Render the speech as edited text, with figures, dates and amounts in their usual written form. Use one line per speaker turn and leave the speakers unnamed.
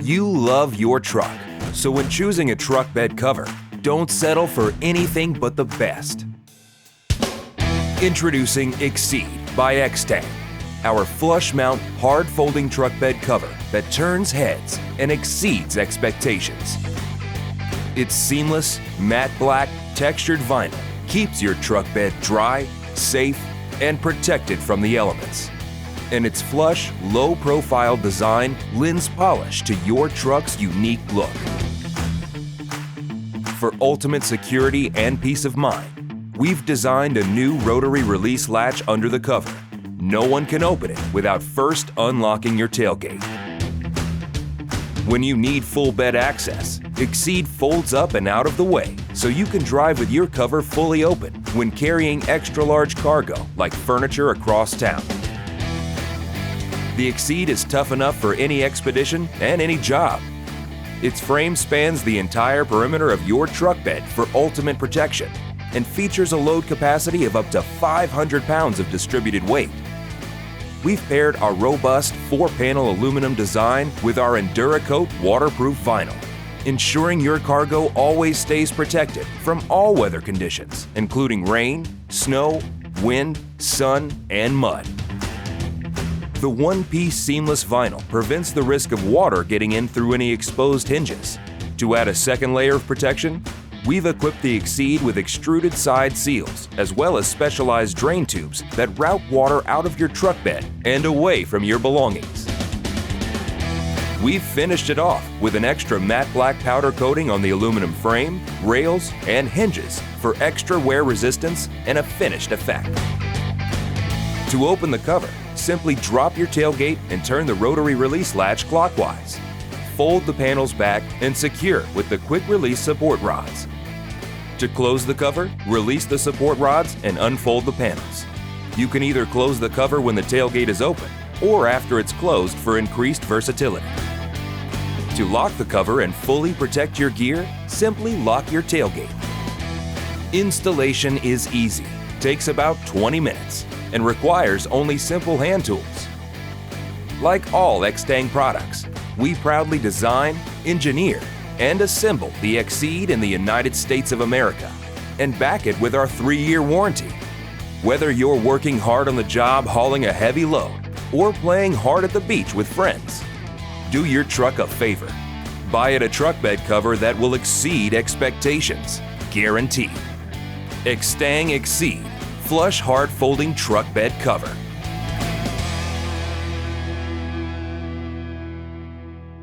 You love your truck, so when choosing a truck bed cover, don't settle for anything but the best. Introducing Exceed by Extang, our flush mount hard folding truck bed cover that turns heads and exceeds expectations. Its seamless, matte black, textured vinyl keeps your truck bed dry, safe, and protected from the elements. And its flush, low-profile design lends polish to your truck's unique look. For ultimate security and peace of mind, we've designed a new rotary release latch under the cover. No one can open it without first unlocking your tailgate. When you need full bed access, Exceed folds up and out of the way so you can drive with your cover fully open when carrying extra-large cargo like furniture across town. The Exceed is tough enough for any expedition and any job. Its frame spans the entire perimeter of your truck bed for ultimate protection and features a load capacity of up to 500 pounds of distributed weight. We've paired our robust 4-panel aluminum design with our EnduraCoat waterproof vinyl, ensuring your cargo always stays protected from all weather conditions, including rain, snow, wind, sun, and mud. The one-piece seamless vinyl prevents the risk of water getting in through any exposed hinges. To add a second layer of protection, we've equipped the Exceed with extruded side seals, as well as specialized drain tubes that route water out of your truck bed and away from your belongings. We've finished it off with an extra matte black powder coating on the aluminum frame, rails, and hinges for extra wear resistance and a finished effect. To open the cover, simply drop your tailgate and turn the rotary release latch clockwise. Fold the panels back and secure with the quick release support rods. To close the cover, release the support rods and unfold the panels. You can either close the cover when the tailgate is open or after it's closed for increased versatility. To lock the cover and fully protect your gear, simply lock your tailgate. Installation is easy, takes about 20 minutes, and requires only simple hand tools. Like all Extang products, we proudly design, engineer, and assemble the Exceed in the United States of America and back it with our 3-year warranty. Whether you're working hard on the job hauling a heavy load or playing hard at the beach with friends, do your truck a favor. Buy it a truck bed cover that will exceed expectations, guaranteed. Extang Exceed Flush Hard Folding Truck Bed Cover.